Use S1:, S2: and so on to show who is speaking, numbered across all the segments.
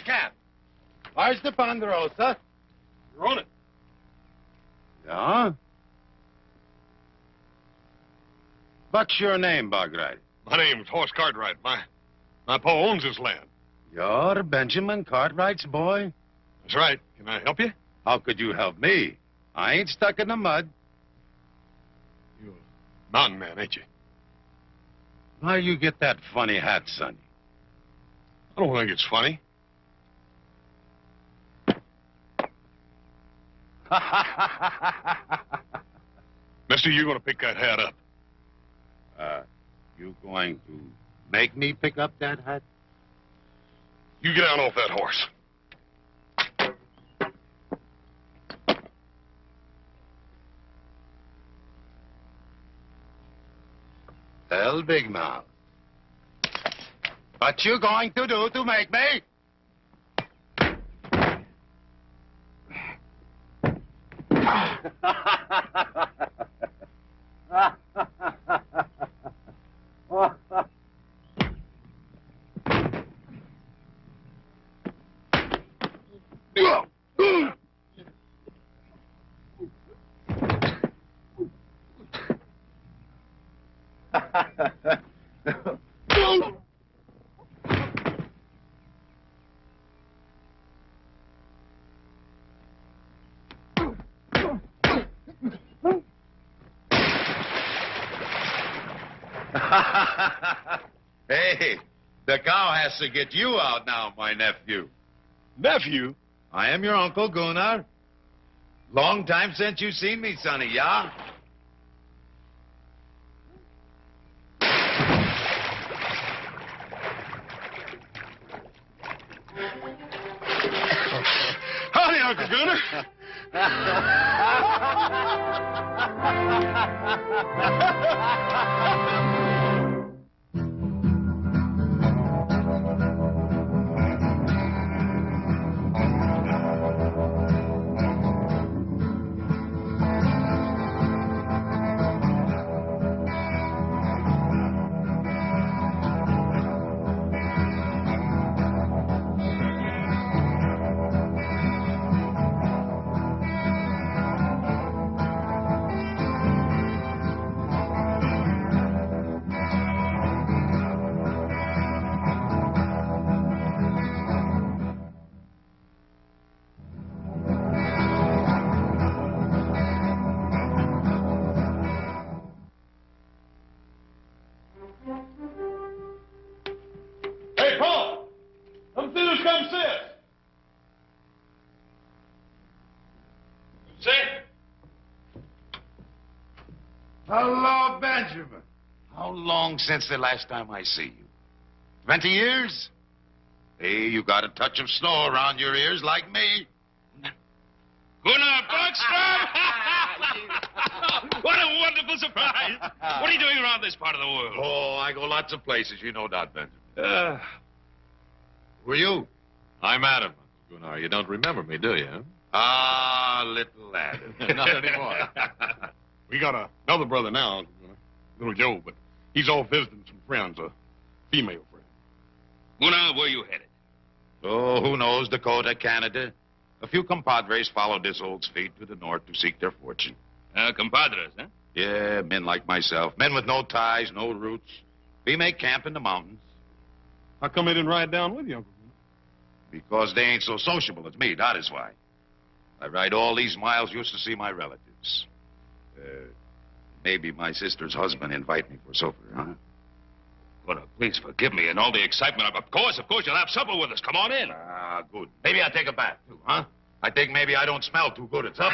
S1: can.
S2: Where's the Ponderosa?
S1: You're on it.
S2: Yeah? What's your name, Cartwright?
S1: My name's Horse Cartwright. My pa owns this land.
S2: You're Benjamin Cartwright's boy?
S1: That's right. Can I help you?
S2: How could you help me? I ain't stuck in the mud.
S1: You're a mountain man, ain't you?
S2: Why you get that funny hat, Sonny?
S1: I don't think it's funny. Mister, you're going to pick that hat up.
S2: You going to make me pick up that hat?
S1: You get down off that horse.
S2: Well, big mouth. What you going to do to make me? Hey, the cow has to get you out now, my nephew.
S1: Nephew?
S2: I am your Uncle Gunnar. Long time since you seen me, Sonny, yeah?
S1: Howdy, Uncle Gunnar. Hey, Paul! Come see who's come sis. Say?
S2: Hello, Benjamin. How long since the last time I see you? 20 years? Hey, you got a touch of snow around your ears like me.
S1: Gunnar Buckstrom! What a wonderful surprise! What are you doing around this part of the world?
S2: Oh, I go lots of places, you know that, Benjamin. Who are you?
S3: I'm Adam, Gunnar. You don't remember me, do you?
S2: Ah, little Adam.
S3: Not anymore.
S1: We got another brother now, little Joe, but he's off visiting some friends, a female friend.
S4: Gunnar, where you headed?
S2: Oh, who knows? Dakota, Canada. A few compadres followed this old speed to the north to seek their fortune.
S4: Compadres, huh?
S2: Yeah, men like myself. Men with no ties, no roots. We make camp in the mountains.
S1: How come they didn't ride down with you, Uncle?
S2: Because they ain't so sociable as me, that is why. I ride all these miles just to see my relatives. Maybe my sister's husband invite me for supper, huh?
S4: Gunnar, please forgive me and all the excitement. Of course, you'll have supper with us. Come on in.
S2: Ah, good. Maybe I'll take a bath, too, huh? I think maybe I don't smell too good at supper.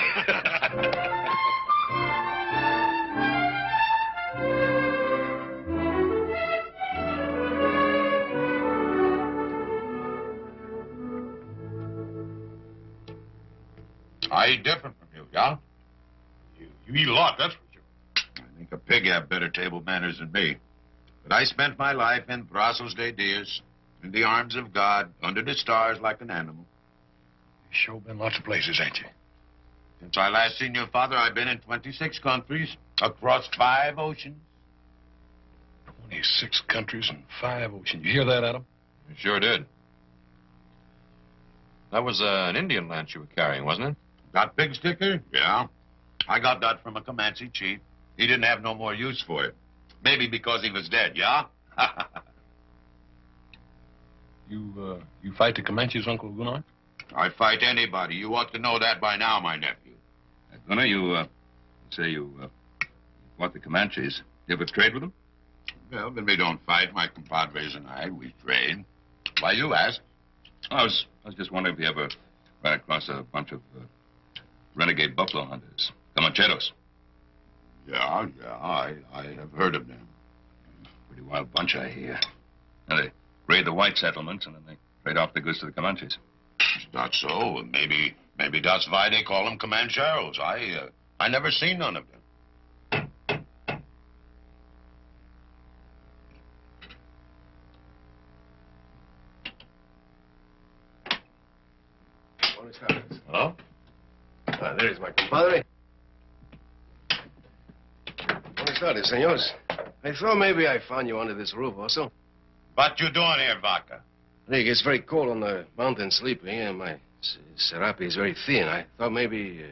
S2: I eat different from you, yeah?
S1: You eat a lot, that's for sure.
S2: I think a pig have better table manners than me. But I spent my life in brazos de Dios, in the arms of God, under the stars like an animal.
S1: You sure been lots of places, ain't you?
S2: Since I last seen your father, I've been in 26 countries, across 5 oceans.
S1: 26 countries and 5 oceans. You hear that, Adam?
S2: You sure did.
S3: That was an Indian lance you were carrying, wasn't it?
S2: That big sticker? Yeah. I got that from a Comanche chief. He didn't have no more use for it. Maybe because he was dead, yeah?
S5: You fight the Comanches, Uncle Gunnar?
S2: I fight anybody. You ought to know that by now, my nephew.
S4: Gunnar, you say you fought the Comanches. You ever trade with them?
S2: Well, but we don't fight. My compadres and I, we trade. Why you ask?
S4: I was just wondering if you ever ran across a bunch of renegade buffalo hunters, Comancheros.
S2: Yeah, I have heard of them.
S4: Pretty wild bunch, I hear. Now, they raid the white settlements, and then they trade off the goods to the Comanches.
S2: Is that so? Maybe that's why they call them Comancheros. I never seen none of them.
S5: Hello? There is my compadre. Buenas tardes, senores. I thought maybe I found you under this roof also.
S2: What you doing here, Vaca?
S5: I think it's very cold on the mountain sleeping, and my serape is very thin. I thought maybe...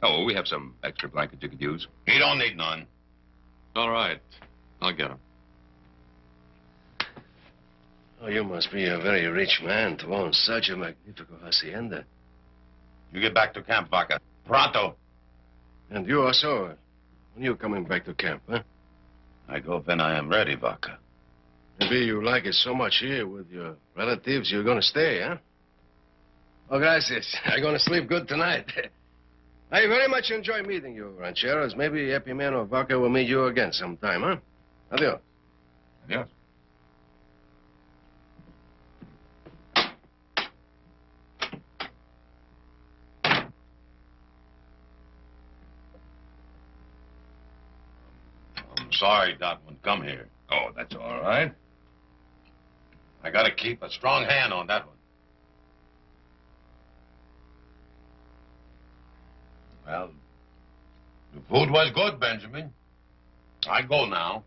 S4: Oh, we have some extra blankets you could use.
S2: He don't need none.
S3: All right. I'll get him.
S5: Oh, you must be a very rich man to own such a magnificent hacienda.
S2: You get back to camp, Vaca. Pronto.
S5: And you also, when you coming back to camp, huh?
S2: I go when I am ready, Vaca.
S5: Maybe you like it so much here with your relatives, you're gonna stay, huh? Oh, gracias. I'm gonna sleep good tonight. I very much enjoy meeting you, rancheros. Maybe Happy Man or Vaca will meet you again sometime, huh? Adios.
S4: Yes.
S2: I'm sorry Dot wouldn't come here.
S4: Oh, that's all right.
S2: I gotta keep a strong hand on that one. Well, the food was good, Benjamin. I go now.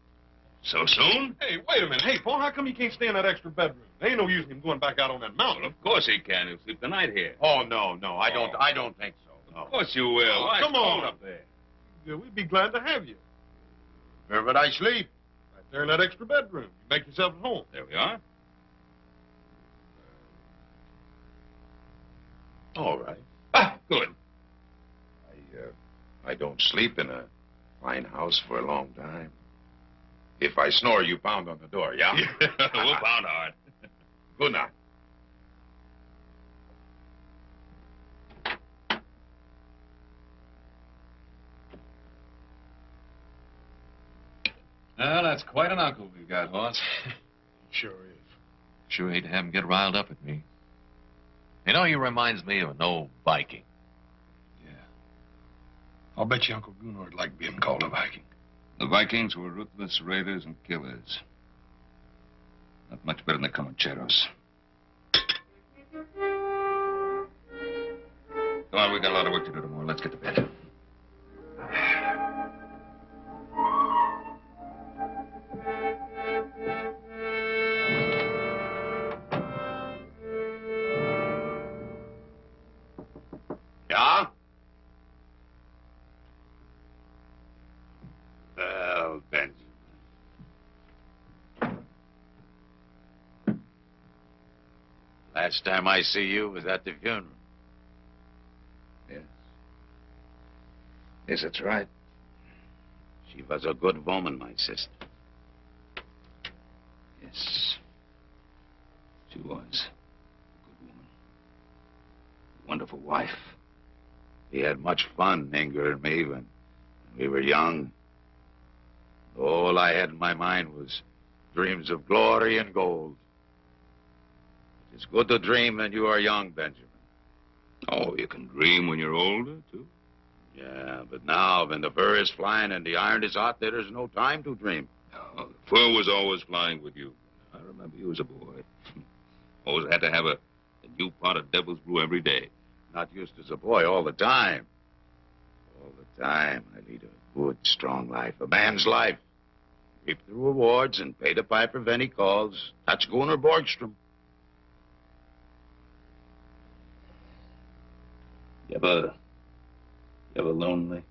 S4: So soon?
S1: Hey, wait a minute. Hey, Paul, how come you can't stay in that extra bedroom? There ain't no use in him going back out on that mountain.
S4: Well, of course he can. He'll sleep the night here.
S2: Oh, no, I don't think so. No.
S4: Of course you will. Why,
S1: come
S4: it's cold
S1: on.
S4: up there.
S1: Yeah, we'd be glad to have you.
S2: Where would I sleep?
S1: Right there in that extra bedroom. You make yourself at home.
S4: There we are.
S2: All right.
S4: Ah, good.
S2: I don't sleep in a fine house for a long time. If I snore, you pound on the door, yeah?
S4: We'll pound hard.
S2: Good night.
S3: Well, that's quite an uncle we've got, Hoss.
S1: Sure is.
S3: Sure hate to have him get riled up at me. You know, he reminds me of an old Viking.
S5: I'll bet you Uncle Gunnar would like being called a Viking.
S4: The Vikings were ruthless raiders and killers. Not much better than the Comancheros. Come on, we got a lot of work to do tomorrow. Let's get to bed.
S2: Yeah? Well, Benjamin. Last time I see you was at the funeral.
S4: Yes. Yes, that's right.
S2: She was a good woman, my sister.
S4: Yes. She was a good woman. A wonderful wife.
S2: We had much fun, Inger and me, when we were young. All I had in my mind was dreams of glory and gold. It's good to dream when you are young, Benjamin.
S4: Oh, you can dream when you're older, too?
S2: Yeah, but now, when the fur is flying and the iron is hot, there is no time to dream.
S4: Oh, the fur was always flying with you. I remember you as a boy. Always had to have a new pot of devil's brew every day.
S2: Not used as a boy all the time. All the time, I lead a good, strong life. A man's life. Reap the rewards and pay the piper when he calls. That's Gunnar Borgstrom.
S4: You ever lonely?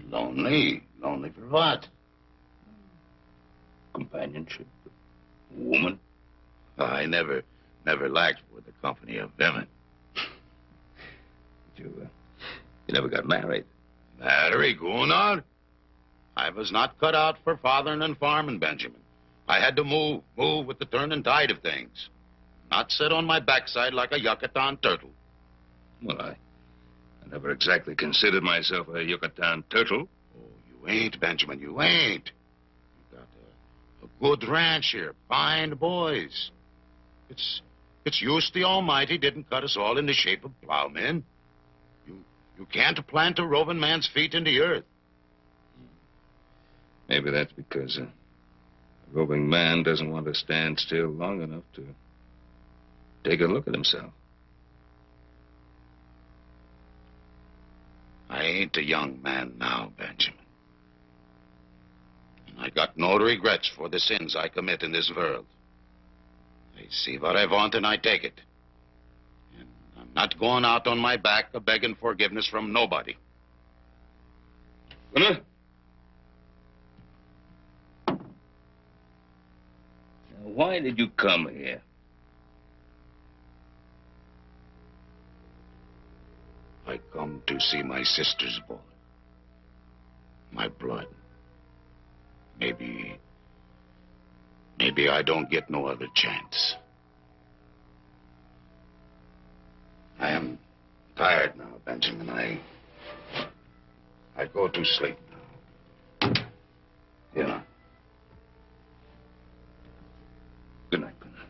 S2: Lonely? Lonely for what?
S4: Companionship? Woman?
S2: I never lacked for the company of women.
S4: You never got married?
S2: Marry, Gunnar? I was not cut out for fathering and farming, Benjamin. I had to move with the turning tide of things. Not sit on my backside like a Yucatan turtle.
S4: Well, I never exactly considered myself a Yucatan turtle.
S2: Oh, you ain't, Benjamin, you ain't. You got a good ranch here, fine boys. It's use the Almighty didn't cut us all in the shape of plowmen. You can't plant a roving man's feet in the earth.
S4: Maybe that's because a roving man doesn't want to stand still long enough to take a look at himself.
S2: I ain't a young man now, Benjamin. I got no regrets for the sins I commit in this world. I see what I want and I take it. And I'm not going out on my back begging forgiveness from nobody.
S4: Now, why did you come here?
S2: I come to see my sister's boy. My blood. Maybe I don't get no other chance. I am tired now, Benjamin. I go to sleep now. Yeah.
S4: Good night, Pernell.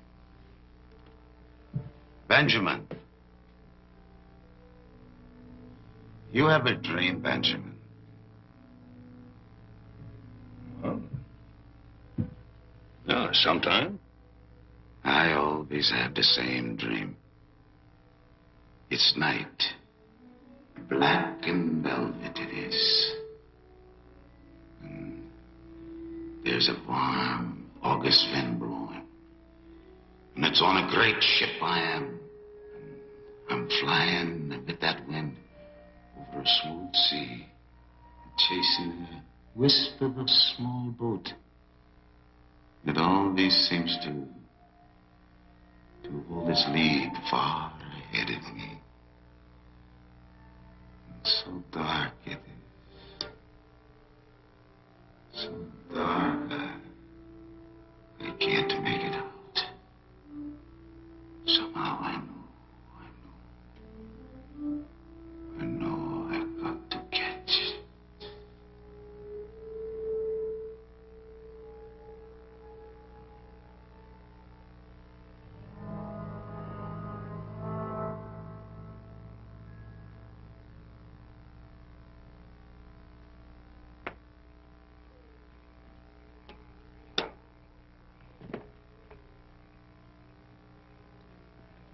S2: Benjamin. You have a dream, Benjamin.
S4: Well, no, sometime.
S2: I always have the same dream. It's night. Black and velvet it is. And there's a warm August wind blowing. And it's on a great ship I am. I'm flying with that wind over a smooth sea, chasing a wisp of a small boat. It always seems to hold its lead far ahead of me. It's so dark it is. So dark I can't make it out. Somehow I know I've got to catch it.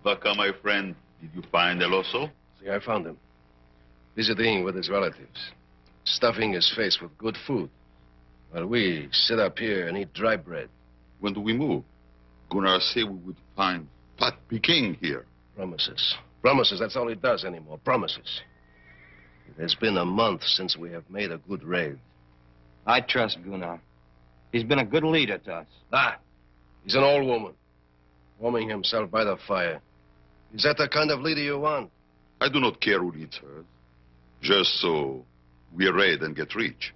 S6: Vaca, my friend, did you find El Oso?
S5: See, I found him. Visiting with his relatives. Stuffing his face with good food. While we sit up here and eat dry bread.
S6: When do we move? Gunnar said we would find Fat Peking here.
S5: Promises. Promises, that's all he does anymore. Promises. It has been a month since we have made a good raid.
S7: I trust Gunnar. He's been a good leader to us.
S5: Ah, he's an old woman. Warming himself by the fire. Is that the kind of leader you want?
S6: I do not care who leads her. Just so we raid and get rich.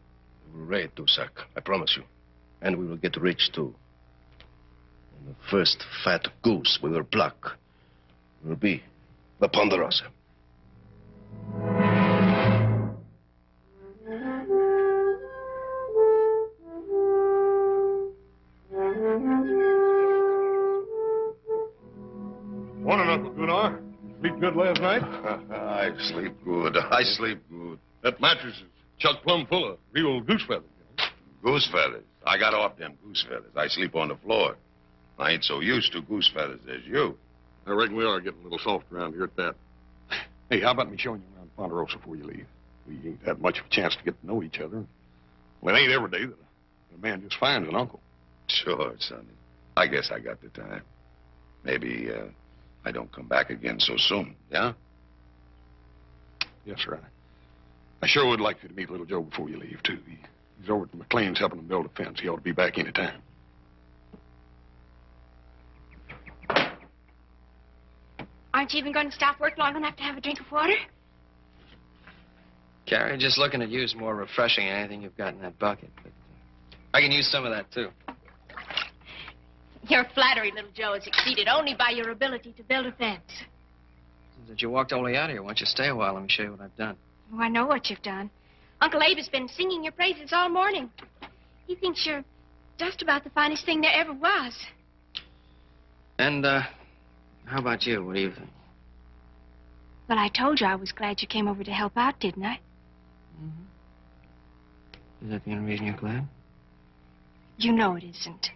S5: We will raid, Dusak. I promise you. And we will get rich, too. And the first fat goose we will pluck will be the Ponderosa.
S1: Morning, Uncle Gunnar. Sleep good last night?
S2: I sleep good. I sleep good.
S1: That mattress is chock plumb full of real goose feathers.
S2: Goose feathers. I got off them goose feathers. I sleep on the floor. I ain't so used to goose feathers as you.
S1: I reckon we are getting a little soft around here at that. Hey, how about me showing you around Ponderosa before you leave? We ain't had much of a chance to get to know each other. Well, it ain't every day that a man just finds an uncle.
S2: Sure, Sonny. I guess I got the time. Maybe, I don't come back again so soon, yeah?
S1: Yes, sir. I sure would like you to meet little Joe before you leave, too. He's over at the McLean's helping him build a fence. He ought to be back any time.
S8: Aren't you even going to stop work long enough to have a drink of water?
S7: Carrie, just looking at you is more refreshing than anything you've got in that bucket. But I can use some of that, too.
S8: Your flattery, little Joe, is exceeded only by your ability to build a fence.
S7: Since you walked all the way out of here, why don't you stay a while? Let me show you what I've done.
S8: Oh, I know what you've done. Uncle Abe has been singing your praises all morning. He thinks you're just about the finest thing there ever was.
S7: And, how about you? What do you think?
S8: Well, I told you I was glad you came over to help out, didn't I?
S7: Mm-hmm. Is that the only reason you're glad?
S8: You know it isn't.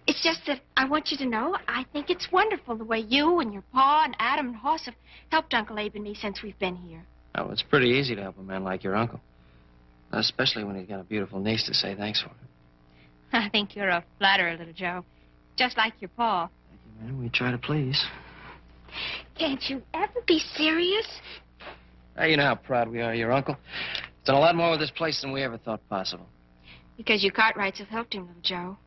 S8: It's just that I want you to know I think it's wonderful the way you and your pa and Adam and Hoss have helped Uncle Abe and me since we've been here.
S7: Oh, it's pretty easy to help a man like your uncle. Especially when he's got a beautiful niece to say thanks for.
S8: I think you're a flatterer, little Joe. Just like your pa.
S7: Thank you, man. We try to please.
S8: Can't you ever be serious?
S7: Hey, you know how proud we are of your uncle. He's done a lot more with this place than we ever thought possible.
S8: Because you Cartwrights have helped him, little Joe.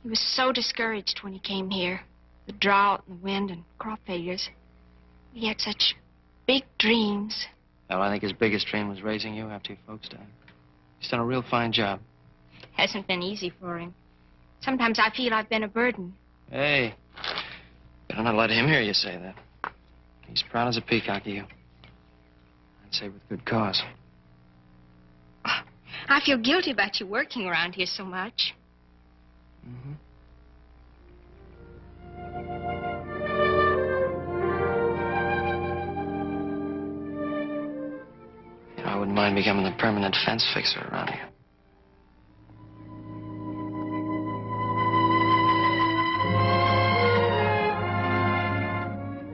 S8: He was so discouraged when he came here. The drought and the wind and crop failures. He had such big dreams.
S7: Well, I think his biggest dream was raising you after your folks died. He's done a real fine job.
S8: Hasn't been easy for him. Sometimes I feel I've been a burden.
S7: Hey, better not let him hear you say that. He's proud as a peacock of you. I'd say with good cause.
S8: I feel guilty about you working around here so much.
S7: Mm-hmm. I wouldn't mind becoming the permanent fence fixer around here.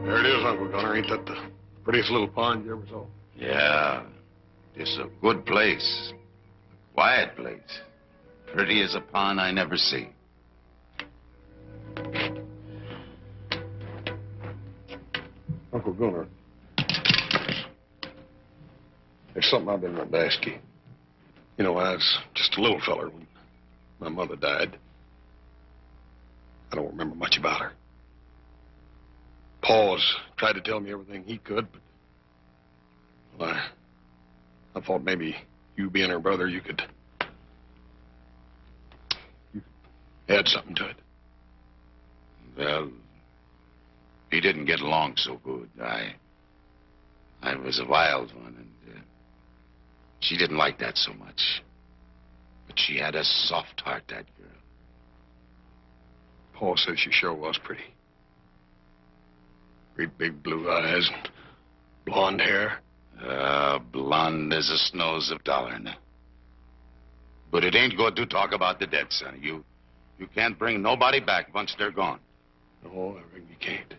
S1: There it is, Uncle Gunner. Ain't that the prettiest little pond you ever saw?
S2: Yeah, this is a good place. A quiet place. Pretty as a pond I never see.
S1: Uncle Gunner, there's something I've been wanting to ask you. You know, I was just a little feller when my mother died. I don't remember much about her. Pa's tried to tell me everything he could, but well, I thought maybe you being her brother, you could add something to it.
S2: Well, he didn't get along so good. I was a wild one, and she didn't like that so much. But she had a soft heart, that girl.
S1: Pa says she sure was pretty. Great big blue eyes and blonde hair.
S2: Blonde as the snows of Dollarn. But it ain't good to talk about the dead, son. You can't bring nobody back once they're gone.
S1: No, I reckon you can't.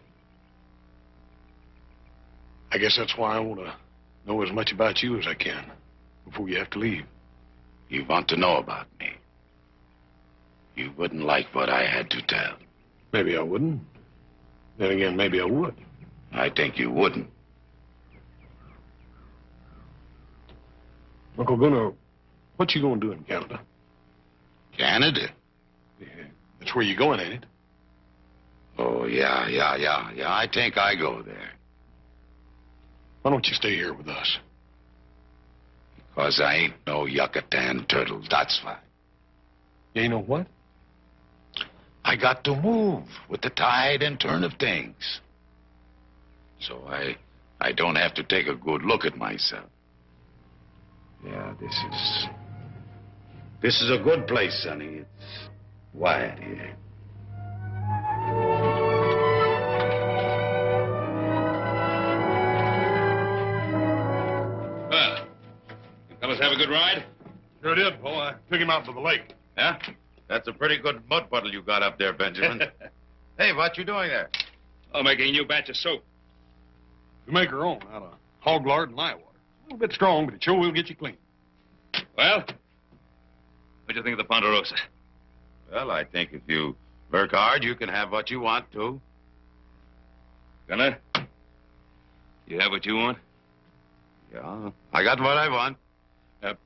S1: I guess that's why I want to know as much about you as I can before you have to leave.
S2: You want to know about me. You wouldn't like what I had to tell.
S1: Maybe I wouldn't. Then again, maybe I would.
S2: I think you wouldn't.
S1: Uncle Gunnar, what you gonna do in Canada?
S2: Canada?
S1: Yeah, that's where you're going, ain't it?
S2: Oh, yeah. I think I go there.
S1: Why don't you stay here with us?
S2: Because I ain't no Yucatan turtle, that's why.
S1: You ain't know what?
S2: I got to move with the tide and turn of things. So I don't have to take a good look at myself. Yeah, this is a good place, sonny. It's quiet here.
S4: Well, you fellas have a good ride?
S1: Sure did, Paul. I took him out to the lake.
S2: Yeah? That's a pretty good mud puddle you got up there, Benjamin. Hey, what you doing there?
S4: Oh, making a new batch of soap.
S1: We make our own out of hog lard and lye water. A little bit strong, but it sure will get you clean.
S4: Well, what do you think of the Ponderosa?
S2: Well, I think if you work hard, you can have what you want, too.
S4: Gunner? You have what you want?
S2: Yeah, I got what I want.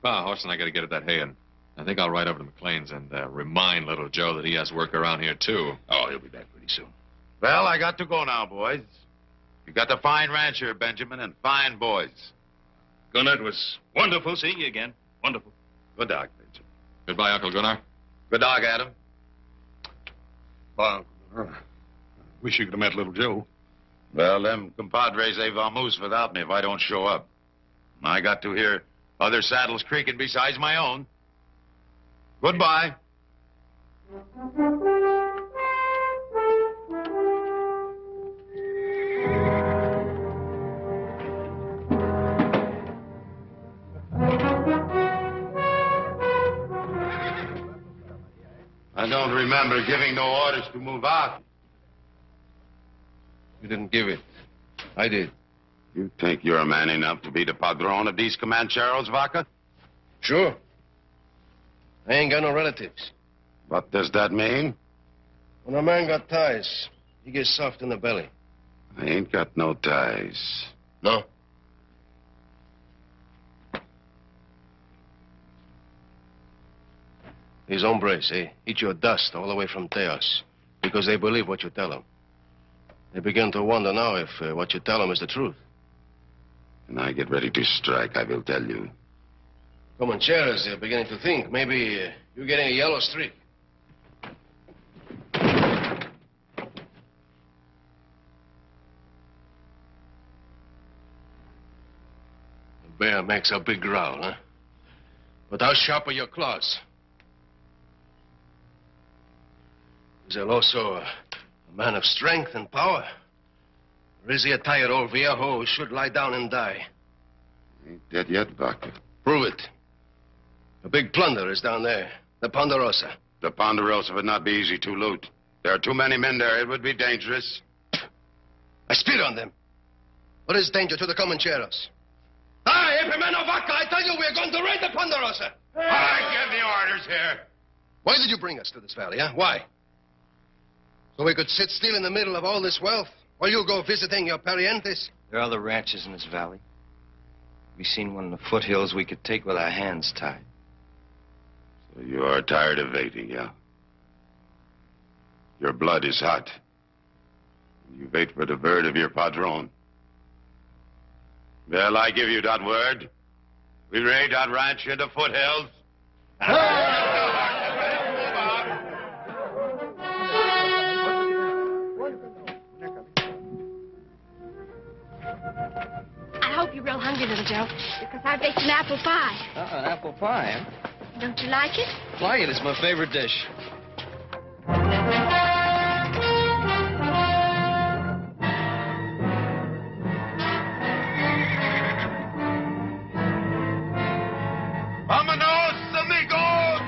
S3: Pa, Horse and I got to get at that hay, and I think I'll ride over to McLean's and remind little Joe that he has work around here, too.
S4: Oh, he'll be back pretty soon.
S2: Well, I got to go now, boys. You got a fine ranch here, Benjamin, and fine boys.
S4: Gunnar, it was wonderful seeing you again. Wonderful.
S2: Good dog, Benjamin.
S3: Goodbye, Uncle Gunnar.
S2: Good dog, Adam.
S1: Bye, Uncle Gunnar. I wish you could have met little Joe.
S2: Well, them compadres, they vamoose without me if I don't show up. I got to hear other saddles creaking besides my own. Goodbye. I don't remember giving no orders to move out.
S5: You didn't give it. I did.
S2: You think you're a man enough to be the padrone of these Comancheros, Vaca?
S5: Sure. I ain't got no relatives.
S2: What does that mean?
S5: When a man got ties, he gets soft in the belly.
S2: I ain't got no ties.
S5: No? These hombres, eat your dust all the way from Teos because they believe what you tell them. They begin to wonder now if what you tell them is the truth.
S2: When I get ready to strike, I will tell you.
S5: Comancheros, they're beginning to think maybe you're getting a yellow streak. The bear makes a big growl, huh? But how sharp are your claws? Is he also a man of strength and power? Or is he a tired old viejo who should lie down and die?
S2: Ain't dead yet, Vaca.
S5: Prove it. The big plunder is down there. The Ponderosa.
S2: The Ponderosa would not be easy to loot. There are too many men there. It would be dangerous.
S5: I spit on them. What is danger to the Comancheros? Epimeno Vaca, I tell you, we're going to raid the Ponderosa.
S2: I give the orders here.
S5: Why did you bring us to this valley, huh? Why? So we could sit still in the middle of all this wealth while you go visiting your parientes?
S7: There are other ranches in this valley. We seen one in the foothills we could take with our hands tied.
S2: So you are tired of waiting, yeah? Your blood is hot. You wait for the word of your padron. Well, I give you that word. We raid that ranch in the foothills.
S8: I hope you're real hungry, little Joe, because I baked an apple pie.
S7: An apple pie, huh?
S8: Don't you like it?
S7: Like it. It's my favorite dish.
S2: Vámonos, amigos!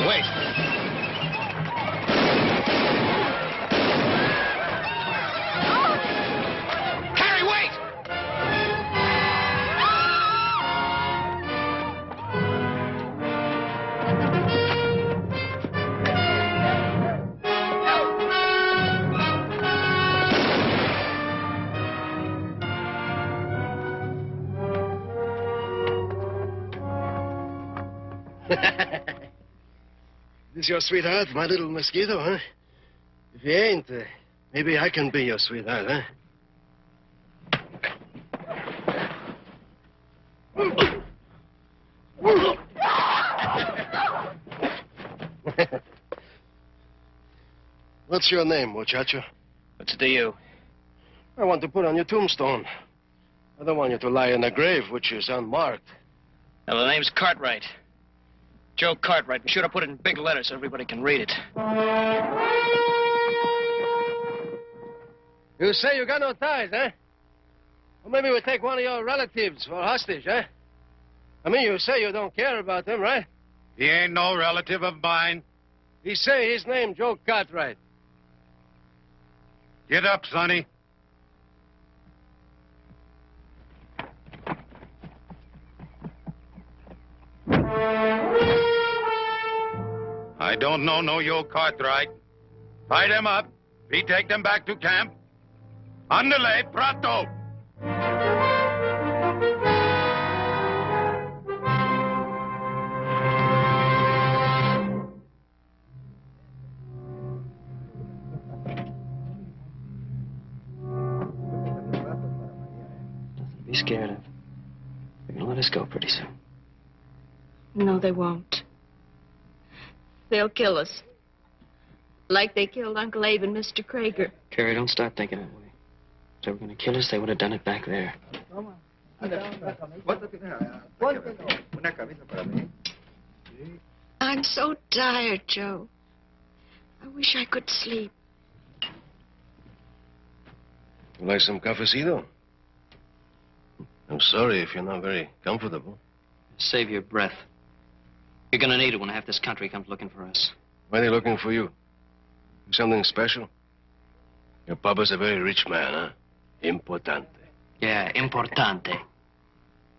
S7: Wait.
S8: Harry, wait!
S5: This your sweetheart, my little mosquito, huh? If you ain't, maybe I can be your sweetheart, huh? What's your name, muchacho?
S7: What's it to you?
S5: I want to put on your tombstone. I don't want you to lie in a grave which is unmarked.
S7: Now, the name's Cartwright. Joe Cartwright. Be sure to put it in big letters so everybody can read it.
S5: You say you got no ties, huh? Well, maybe we take one of your relatives for hostage, huh? I mean, you say you don't care about them, right?
S2: He ain't no relative of mine.
S5: He say his name Joe Cartwright.
S2: Get up, Sonny. I don't know no you Cartwright. Tie them up. We take them back to camp. Andale, pronto.
S7: Nothing to be scared of. They're gonna let us go pretty soon.
S8: No, they won't. They'll kill us. Like they killed Uncle Abe and Mr. Krager.
S7: Carrie, don't start thinking that way. If they were gonna kill us, they would have done it back there.
S8: I'm so tired, Joe. I wish I could sleep.
S5: You like some cafecito? I'm sorry if you're not very comfortable.
S7: Save your breath. You're gonna need it when half this country comes looking for us.
S5: Why are they looking for you? Something special? Your papa's a very rich man, huh? Importante.
S7: Yeah, importante.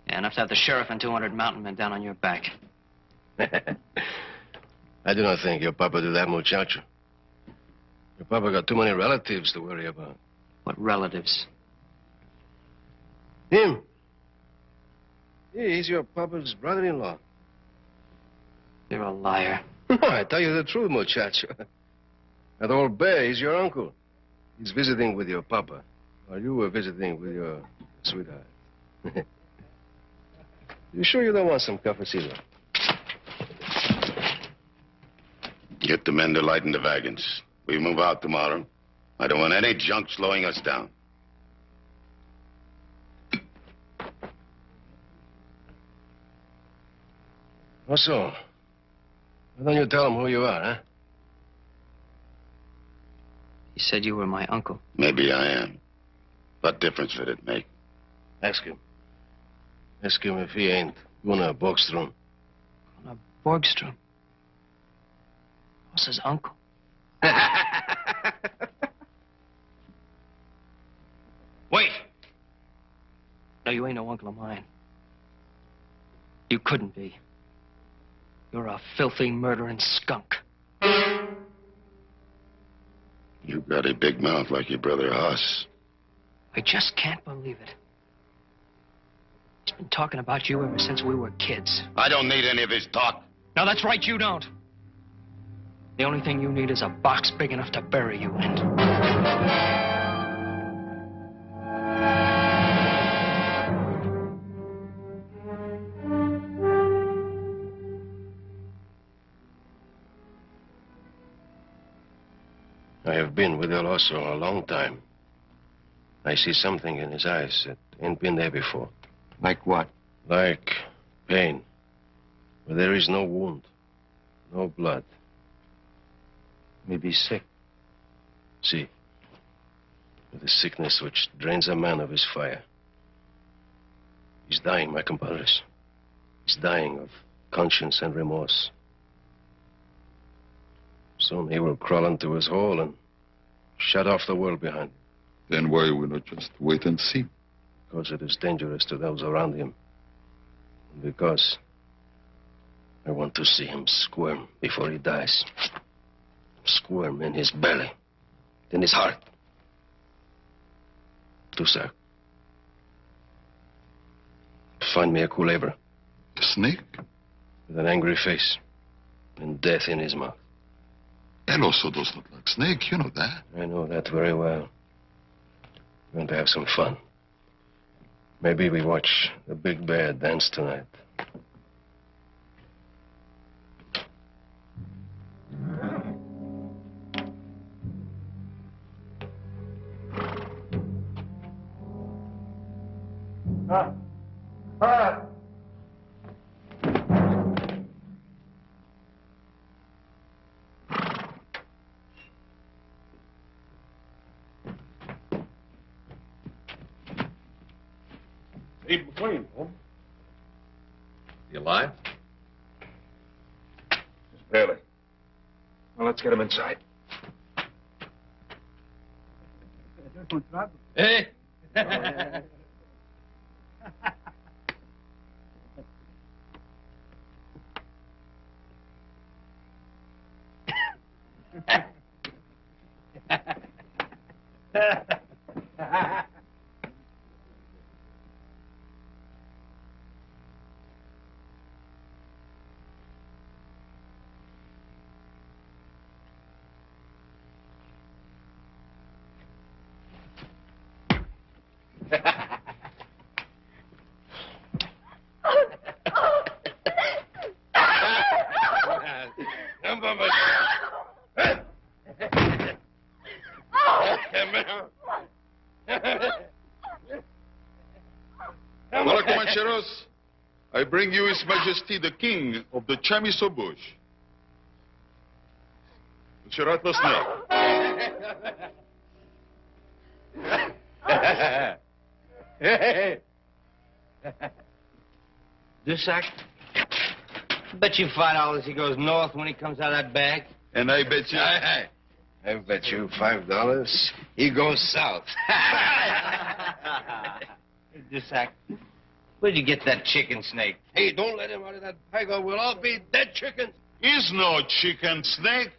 S7: Yeah, enough to have the sheriff and 200 mountain men down on your back.
S5: I do not think your papa do that, muchacho. Your papa got too many relatives to worry about.
S7: What relatives?
S5: Him. Yeah, he's your papa's brother-in-law.
S7: You're a liar.
S5: I tell you the truth, muchacho. That old bear, he's your uncle. He's visiting with your papa. While you were visiting with your sweetheart. You sure you don't want some cafecito?
S6: Get the men to lighten the wagons. We move out tomorrow. I don't want any junk slowing us down.
S5: Also, why don't you tell him who you are, huh?
S7: He said you were my uncle.
S6: Maybe I am. What difference would it make?
S5: Ask him. Ask him if he ain't Gunnar Borgstrom.
S7: Gunnar Borgstrom? What's his uncle?
S5: Wait!
S7: No, you ain't no uncle of mine. You couldn't be. You're a filthy, murdering skunk.
S6: You got a big mouth like your brother Hoss.
S7: I just can't believe it. He's been talking about you ever since we were kids.
S6: I don't need any of his talk.
S7: No, that's right, you don't. The only thing you need is a box big enough to bury you in.
S5: I have been with El Oso a long time. I see something in his eyes that ain't been there before.
S6: Like what?
S5: Like pain. Where there is no wound, no blood. Maybe sick. See, with a sickness which drains a man of his fire. He's dying, my compadres. He's dying of conscience and remorse. Soon he will crawl into his hole and shut off the world behind him.
S6: Then why we not just wait and see?
S5: Because it is dangerous to those around him. And because I want to see him squirm before he dies. Squirm in his belly, in his heart. Tu, sir. Find me a culebra.
S6: A snake?
S5: With an angry face and death in his mouth.
S6: El Oso does not like snake, you know that.
S5: I know that very well. We're going to have some fun. Maybe we watch the big bear dance tonight.
S1: Abe McLean, home.
S3: You alive?
S4: Just barely. Well, let's get him inside.
S3: Hey!
S9: Hola, Comancheros. I bring you His Majesty the King of the Chamiso Bush. Sharat the
S5: Hey. Dussac? Bet you $5 he goes north when he comes out of that bag.
S9: And I bet you...
S5: I bet you $5 he goes south. Dussac, where'd you get that chicken snake? Hey, don't let him out of that bag or we'll all be dead chickens.
S9: He's no chicken snake.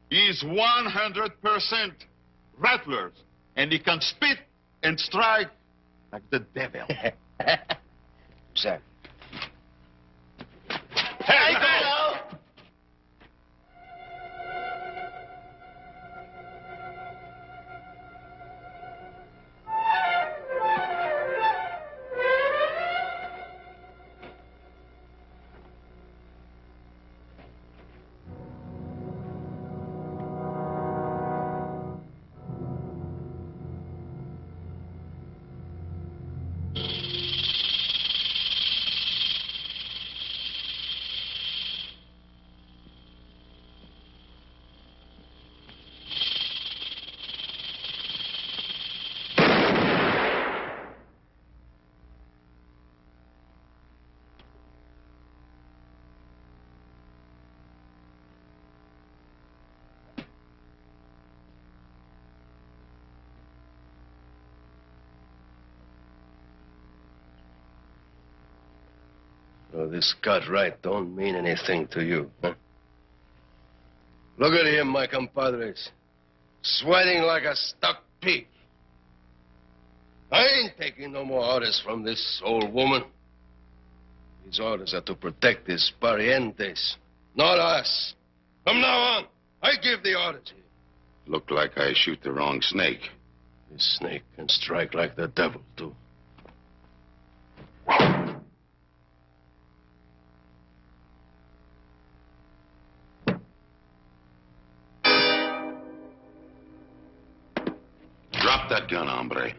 S9: He's 100% rattlers. And he can spit and strike like the devil.
S5: Dussac.
S9: Hey, go!
S5: So this Cartwright don't mean anything to you, huh? Look at him, my compadres. Sweating like a stuck pig. I ain't taking no more orders from this old woman. These orders are to protect his parientes, not us. From now on, I give the orders here.
S6: Looked like I shoot the wrong snake.
S5: This snake can strike like the devil, too.
S6: Drop that gun, hombre.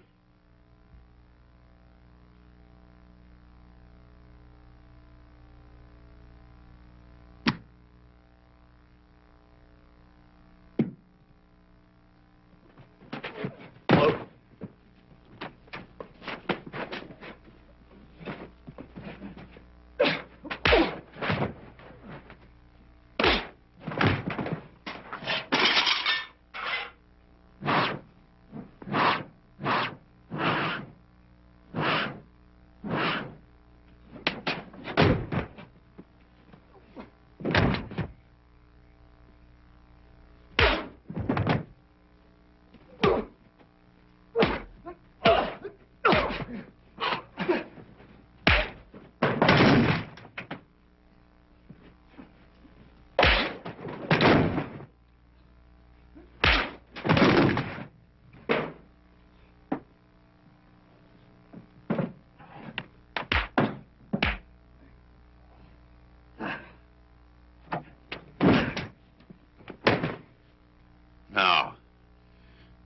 S6: Now,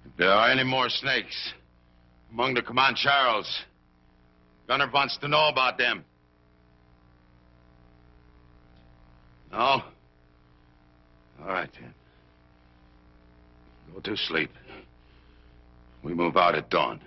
S6: if there are any more snakes among the Comancheros, Gunner wants to know about them. No? All right, then. Go to sleep. We move out at dawn.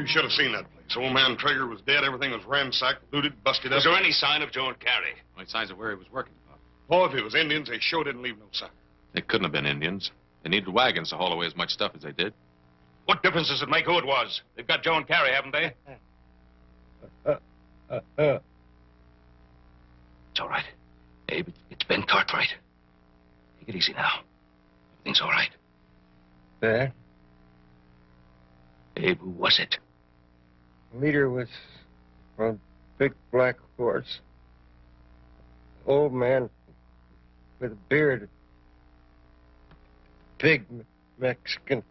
S1: You should have seen that place. Old man Traeger was dead. Everything was ransacked, looted, busted up.
S10: Was there any sign of Joe and Carrie?
S3: Only signs of where he was working, Pop.
S1: Oh, if it was Indians, they sure didn't leave no sign.
S3: They couldn't have been Indians. They needed wagons to haul away as much stuff as they did.
S10: What difference does it make who it was? They've got Joe and Carrie, haven't they? It's all right. Abe, it's Ben Cartwright. Take it easy now. Everything's all right.
S5: There.
S10: Abe, who was it?
S5: The leader was on a big black horse. Old man with a beard. Big Mexican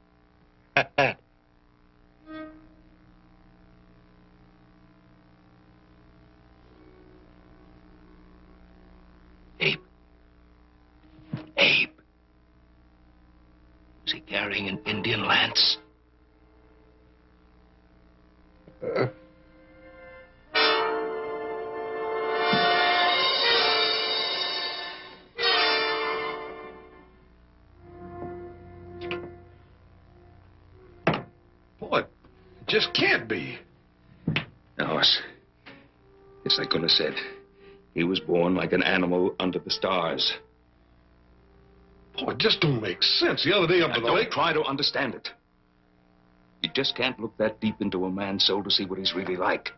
S5: hat.
S10: Abe. Abe. Was he carrying an Indian lance?
S1: Boy, it just can't be.
S10: No, it's like Gunnar said. He was born like an animal under the stars.
S1: Boy, it just don't make sense. The other day up
S10: Now,
S1: at the
S10: don't
S1: lake...
S10: try to understand it. You just can't look that deep into a man's soul to see what he's really like.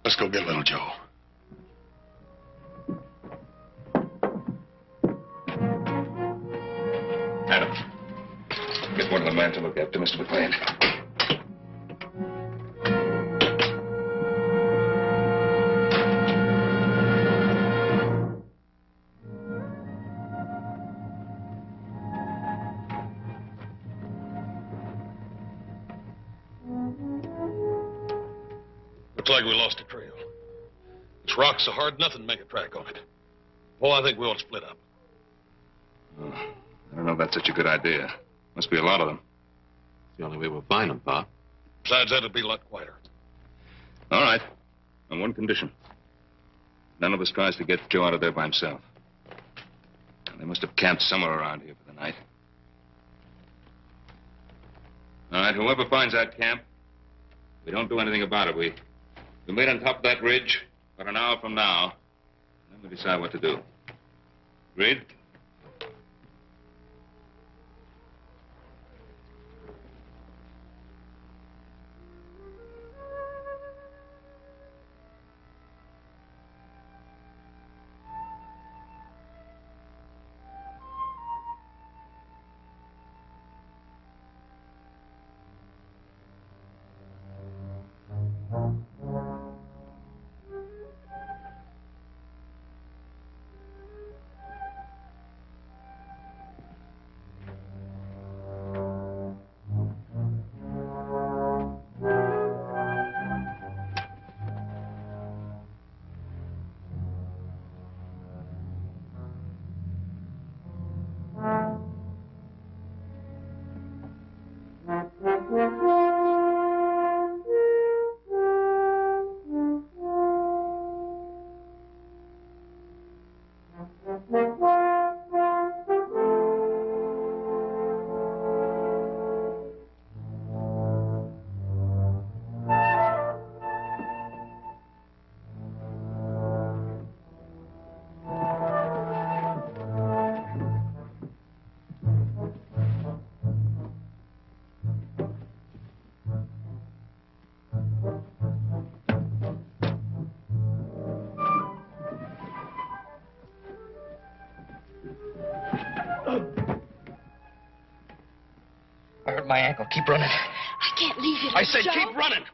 S1: Let's go get little Joe.
S10: Adam, get one of the men to look after Mr. McLean.
S1: Looks like we lost a trail. This rock's so hard, nothing to make a track on it. Oh, I think we ought to split up.
S10: Oh, I don't know if that's such a good idea. Must be a lot of them.
S3: It's the only way we'll find them, Pop.
S1: Besides that, it'll be a lot quieter.
S10: All right. On one condition. None of us tries to get Joe out of there by himself. They must have camped somewhere around here for the night. All right, whoever finds that camp, we don't do anything about it. We meet on top of that ridge about an hour from now. Then we decide what to do. Agreed?
S7: I hurt my ankle. Keep running.
S8: I can't leave you.
S10: I said
S8: Joe.
S10: keep running.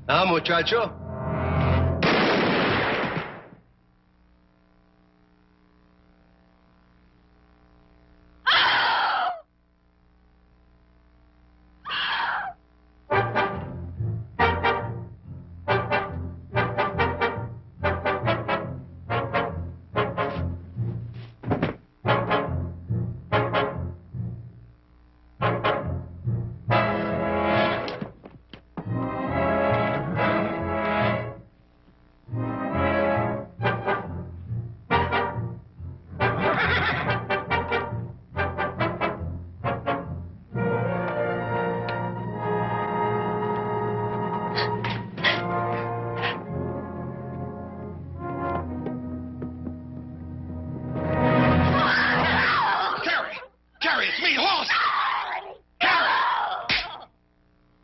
S5: Now, muchacho.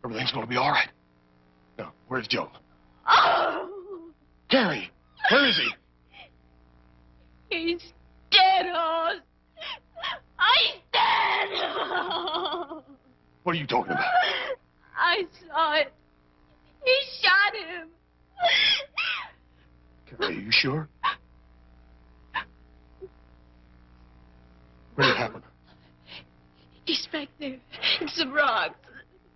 S1: Everything's gonna be all right. Now, where's Joe?
S11: Oh!
S1: Carrie, where is he?
S11: He's dead, Hoss. He's dead.
S1: What are you talking about?
S11: I saw it. He shot him.
S1: Carrie, are you sure? Where did it happen?
S11: He's back there in some rocks.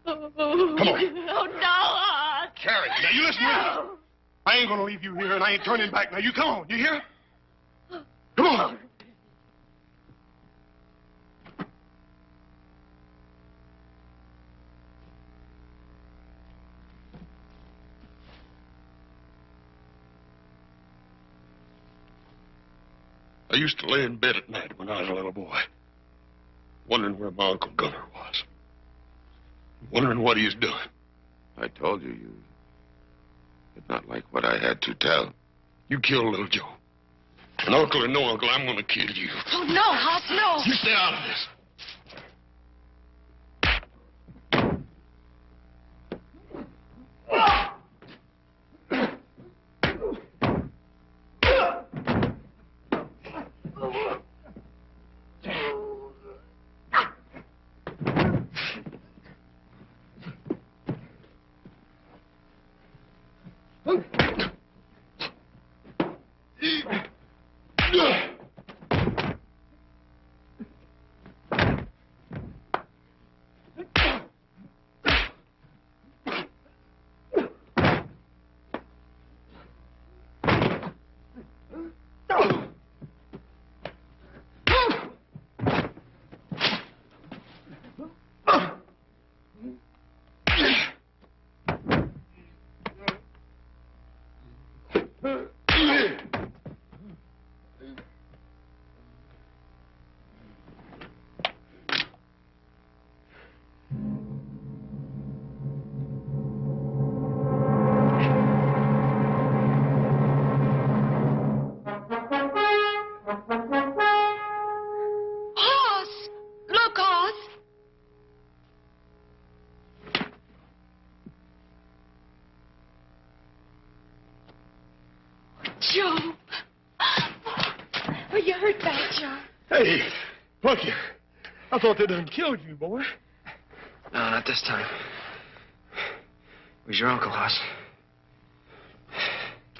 S11: Oh,
S1: Come on.
S11: Oh, no, Hoss.
S1: Carrie, now you listen to me. I ain't gonna leave you here, and I ain't turning back. Now you come on, you hear? Come on. I used to lay in bed at night when I was a little boy, wondering where my Uncle Gunner was, wondering what he was doing.
S6: I told you, you did not like what I had to tell.
S1: You killed little Joe. And uncle or no uncle, I'm gonna kill you.
S11: Oh, no, Hoss, no.
S1: You stay out of this.
S11: Hoss! Look, Hoss! Joe! Are you hurt bad, Joe?
S1: Hey, look you. I thought they done killed you, boy.
S7: No, not this time. It was your uncle, Hoss.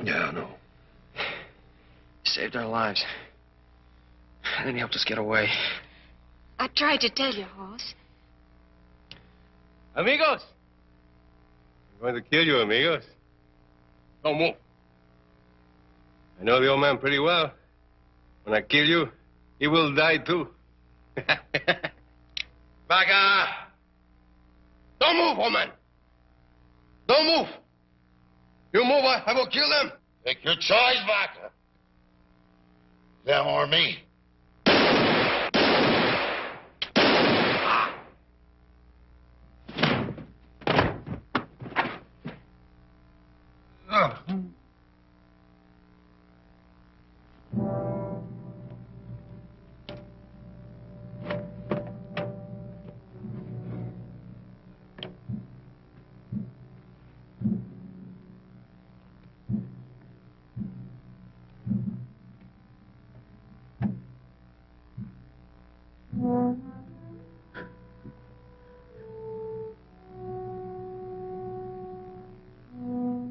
S1: Yeah, I know.
S7: He saved our lives. And then he helped us get away.
S8: I tried to tell you, Hoss.
S5: Amigos! I'm going to kill you, amigos. Don't move. I know the old man pretty well. When I kill you, he will die too. Vaca! Don't move, old man. Don't move. You move, I will kill them.
S6: Take your choice, Vaca. Them or me.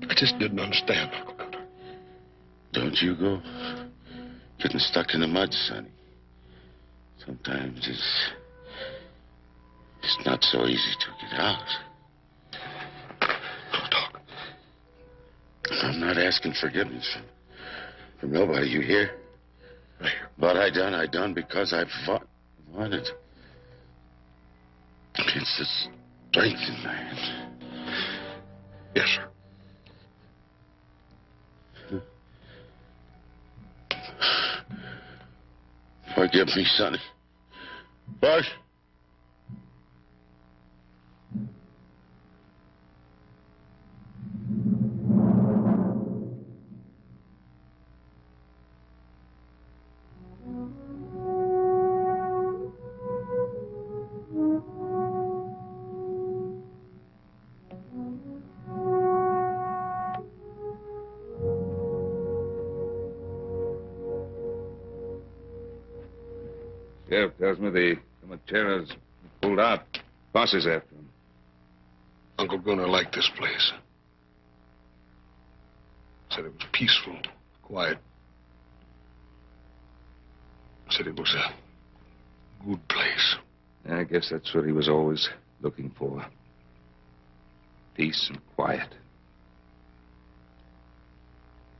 S1: I just didn't understand, Uncle Gunner.
S6: Don't you go getting stuck in the mud, Sonny. Sometimes it's not so easy to get out.
S1: Don't talk.
S6: I'm not asking forgiveness from nobody, you hear?
S1: I hear.
S6: What I done because I wanted. It's the strength in man.
S1: Yes, sir.
S6: Forgive me, Sonny. Bush.
S10: Sheriff tells me the Comancheros pulled out. Bosses after him.
S1: Uncle Gunnar liked this place. Said it was peaceful, quiet. Said it was a good place.
S10: I guess that's what he was always looking for. Peace and quiet.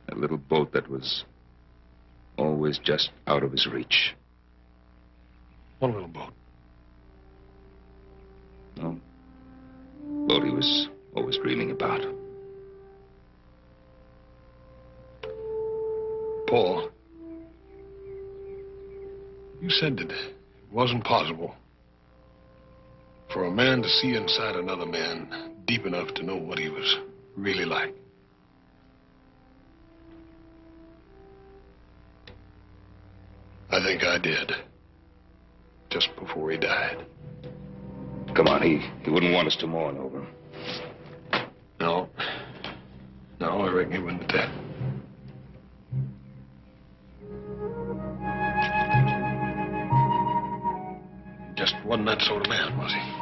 S10: A little boat that was always just out of his reach.
S1: One little boat.
S10: No. Boat he was always dreaming about.
S1: Paul, you said that it wasn't possible for a man to see inside another man deep enough to know what he was really like. I think I did. Just before he died.
S10: Come on, he wouldn't want us to mourn over him.
S1: No. No, I reckon he wouldn't at that. Just wasn't that sort of man, was he?